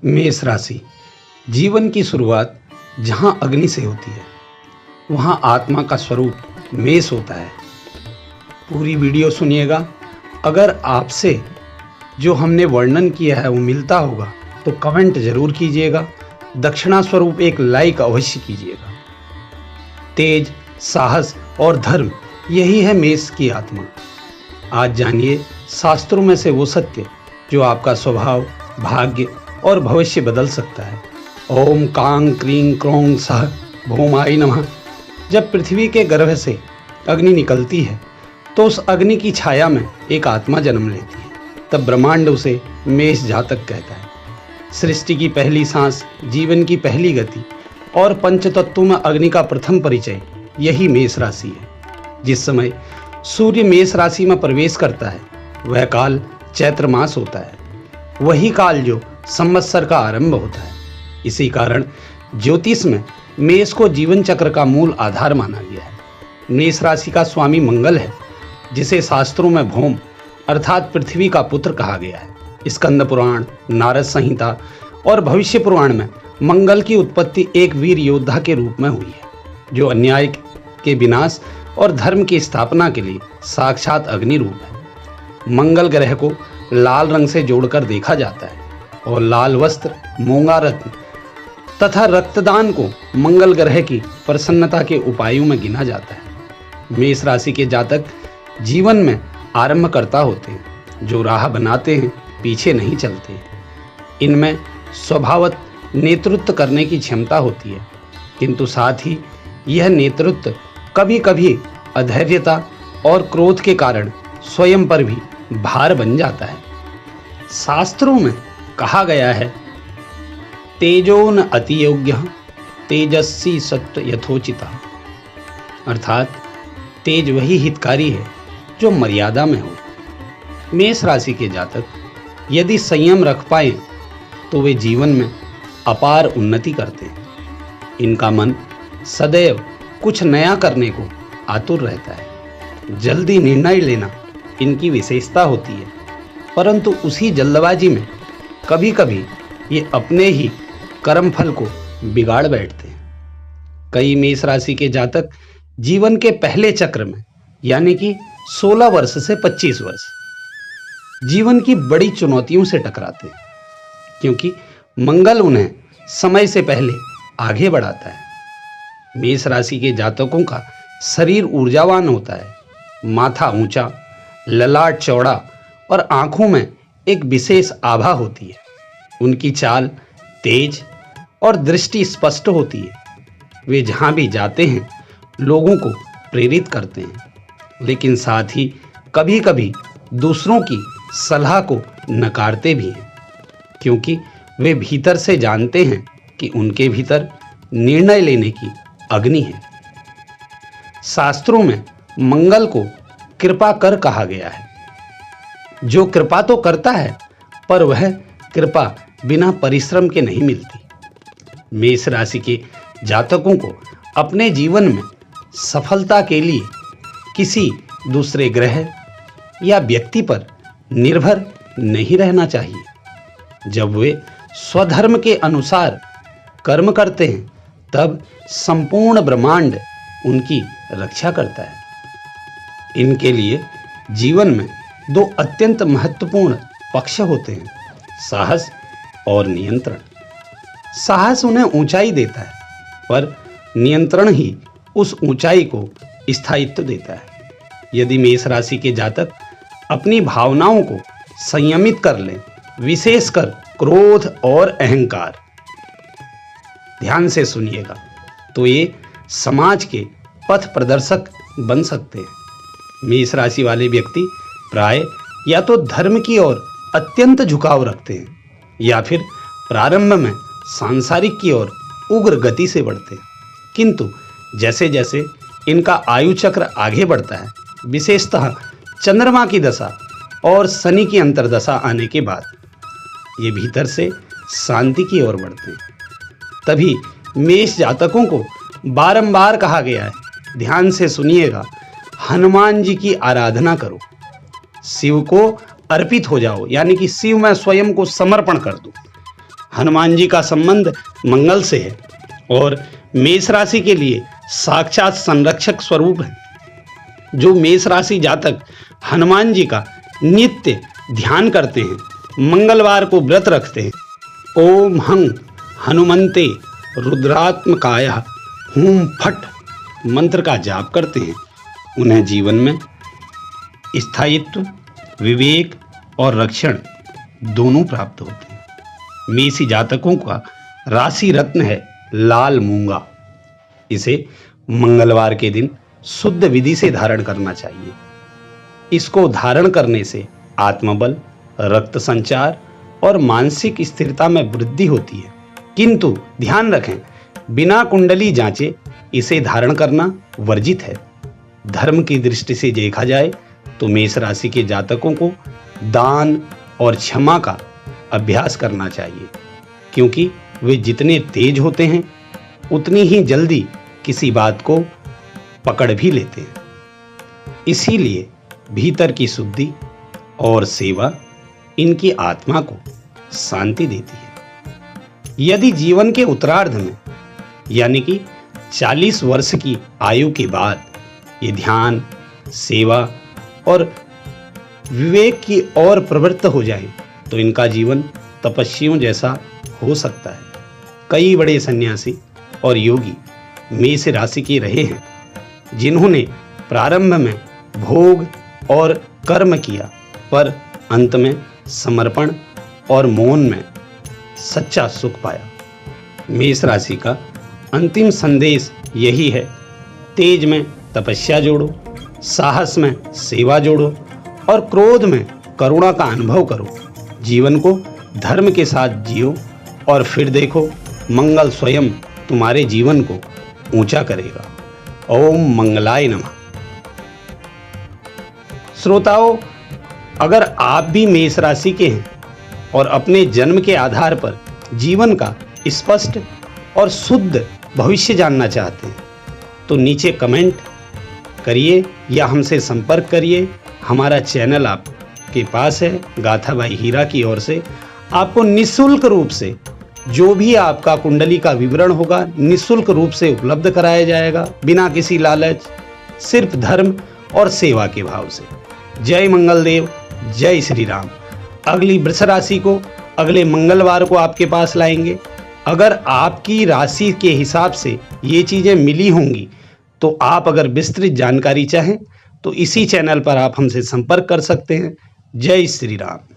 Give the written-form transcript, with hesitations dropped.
मेष राशि। जीवन की शुरुआत जहाँ अग्नि से होती है वहाँ आत्मा का स्वरूप मेष होता है। पूरी वीडियो सुनिएगा। अगर आपसे जो हमने वर्णन किया है वो मिलता होगा तो कमेंट जरूर कीजिएगा। दक्षिणा स्वरूप एक लाइक अवश्य कीजिएगा। तेज, साहस और धर्म, यही है मेष की आत्मा। आज जानिए शास्त्रों में से वो सत्य जो आपका स्वभाव, भाग्य और भविष्य बदल सकता है। ओम कांग क्रीं क्रों सह भौमाय नमः। जब पृथ्वी के गर्भ से अग्नि निकलती है तो उस अग्नि की छाया में एक आत्मा जन्म लेती है। तब ब्रह्मांड उसे मेष जातक कहता है। सृष्टि की पहली सांस, जीवन की पहली गति और पंचतत्वों में अग्नि का प्रथम परिचय यही मेष राशि है। जिस समय सूर्य मेष राशि में प्रवेश करता है वह काल चैत्र मास होता है। वही काल जो संवत्सर का आरंभ होता है। इसी कारण ज्योतिष में मेष को जीवन चक्र का मूल आधार माना गया है। मेष राशि का स्वामी मंगल है, जिसे शास्त्रों में भौम अर्थात पृथ्वी का पुत्र कहा गया है। स्कंद पुराण, नारद संहिता और भविष्य पुराण में मंगल की उत्पत्ति एक वीर योद्धा के रूप में हुई है, जो अन्याय के विनाश और धर्म की स्थापना के लिए साक्षात अग्नि रूप है। मंगल ग्रह को लाल रंग से जोड़कर देखा जाता है और लाल वस्त्र, मूंगा रत्न तथा रक्तदान को मंगल ग्रह की प्रसन्नता के उपायों में गिना जाता है। मेष राशि के जातक जीवन में आरंभकर्ता होते हैं, जो राह बनाते हैं, पीछे नहीं चलते। इनमें स्वभावत नेतृत्व करने की क्षमता होती है, किंतु साथ ही यह नेतृत्व कभी कभी अधैर्यता और क्रोध के कारण स्वयं पर भी भार बन जाता है। शास्त्रों में कहा गया है, तेजो न अति योग्य तेजस्वी सत्व यथोचिता, अर्थात तेज वही हितकारी है जो मर्यादा में हो। मेष राशि के जातक यदि संयम रख पाए तो वे जीवन में अपार उन्नति करते हैं। इनका मन सदैव कुछ नया करने को आतुर रहता है। जल्दी निर्णय लेना इनकी विशेषता होती है, परंतु उसी जल्दबाजी में कभी कभी ये अपने ही कर्मफल को बिगाड़ बैठते हैं। कई मेष राशि के जातक जीवन के पहले चक्र में यानी कि 16 वर्ष से 25 वर्ष जीवन की बड़ी चुनौतियों से टकराते हैं, क्योंकि मंगल उन्हें समय से पहले आगे बढ़ाता है। मेष राशि के जातकों का शरीर ऊर्जावान होता है। माथा ऊंचा, ललाट चौड़ा और आंखों में एक विशेष आभा होती है। उनकी चाल तेज और दृष्टि स्पष्ट होती है। वे जहां भी जाते हैं लोगों को प्रेरित करते हैं, लेकिन साथ ही कभी कभी दूसरों की सलाह को नकारते भी हैं, क्योंकि वे भीतर से जानते हैं कि उनके भीतर निर्णय लेने की अग्नि है। शास्त्रों में मंगल को कृपा कर कहा गया है। जो कृपा तो करता है पर वह कृपा बिना परिश्रम के नहीं मिलती। मेष राशि के जातकों को अपने जीवन में सफलता के लिए किसी दूसरे ग्रह या व्यक्ति पर निर्भर नहीं रहना चाहिए। जब वे स्वधर्म के अनुसार कर्म करते हैं तब संपूर्ण ब्रह्मांड उनकी रक्षा करता है। इनके लिए जीवन में दो अत्यंत महत्वपूर्ण पक्ष होते हैं, साहस और नियंत्रण। साहस उन्हें ऊंचाई देता है, पर नियंत्रण ही उस ऊंचाई को स्थायित्व देता है। यदि मेष राशि के जातक अपनी भावनाओं को संयमित कर लें, विशेषकर क्रोध और अहंकार, ध्यान से सुनिएगा, तो ये समाज के पथ प्रदर्शक बन सकते हैं। मेष राशि वाले व्यक्ति प्राय या तो धर्म की ओर अत्यंत झुकाव रखते हैं या फिर प्रारंभ में सांसारिक की ओर उग्र गति से बढ़ते हैं, किंतु जैसे जैसे इनका आयु चक्र आगे बढ़ता है, विशेषतः चंद्रमा की दशा और शनि की अंतर्दशा आने के बाद ये भीतर से शांति की ओर बढ़ते हैं। तभी मेष जातकों को बारंबार कहा गया है, ध्यान से सुनिएगा, हनुमान जी की आराधना करो, शिव को अर्पित हो जाओ, यानी कि शिव में स्वयं को समर्पण कर दो। हनुमान जी का संबंध मंगल से है और मेष राशि के लिए साक्षात संरक्षक स्वरूप है। जो मेष राशि जातक हनुमान जी का नित्य ध्यान करते हैं, मंगलवार को व्रत रखते हैं, ओम हं हनुमंते रुद्रात्मकाय हूं फट मंत्र का जाप करते हैं, उन्हें जीवन में स्थायित्व, विवेक और रक्षण दोनों प्राप्त होते हैं। मेषी जातकों का राशि रत्न है लाल मूंगा। इसे मंगलवार के दिन शुद्ध विधि से धारण करना चाहिए। इसको धारण करने से आत्मबल, रक्त संचार और मानसिक स्थिरता में वृद्धि होती है। किंतु ध्यान रखें, बिना कुंडली जांचे इसे धारण करना वर्जित है। धर्म की दृष्टि से देखा जाए तो मेष राशि के जातकों को दान और क्षमा का अभ्यास करना चाहिए, क्योंकि वे जितने तेज होते हैं उतनी ही जल्दी किसी बात को पकड़ भी लेते हैं। इसीलिए भीतर की शुद्धि और सेवा इनकी आत्मा को शांति देती है। यदि जीवन के उत्तरार्ध में यानी कि 40 वर्ष की आयु के बाद ये ध्यान, सेवा और विवेक की ओर प्रवृत्त हो जाए तो इनका जीवन तपस्वियों जैसा हो सकता है। कई बड़े सन्यासी और योगी मेष राशि के रहे हैं, जिन्होंने प्रारंभ में भोग और कर्म किया, पर अंत में समर्पण और मौन में सच्चा सुख पाया। मेष राशि का अंतिम संदेश यही है, तेज में तपस्या जोड़ो, साहस में सेवा जोड़ो और क्रोध में करुणा का अनुभव करो। जीवन को धर्म के साथ जियो और फिर देखो मंगल स्वयं तुम्हारे जीवन को ऊंचा करेगा। ओम मंगलाय नमः। श्रोताओं, अगर आप भी मेष राशि के हैं और अपने जन्म के आधार पर जीवन का स्पष्ट और शुद्ध भविष्य जानना चाहते हैं तो नीचे कमेंट करिए या हमसे संपर्क करिए। हमारा चैनल आपके पास है। गाथा बाई हीरा की ओर से आपको निःशुल्क रूप से जो भी आपका कुंडली का विवरण होगा निःशुल्क रूप से उपलब्ध कराया जाएगा, बिना किसी लालच, सिर्फ धर्म और सेवा के भाव से। जय मंगलदेव, जय श्री राम। अगली वृष राशि को अगले मंगलवार को आपके पास लाएंगे। अगर आपकी राशि के हिसाब से ये चीजें मिली होंगी तो आप अगर विस्तृत जानकारी चाहें तो इसी चैनल पर आप हमसे संपर्क कर सकते हैं। जय श्री राम।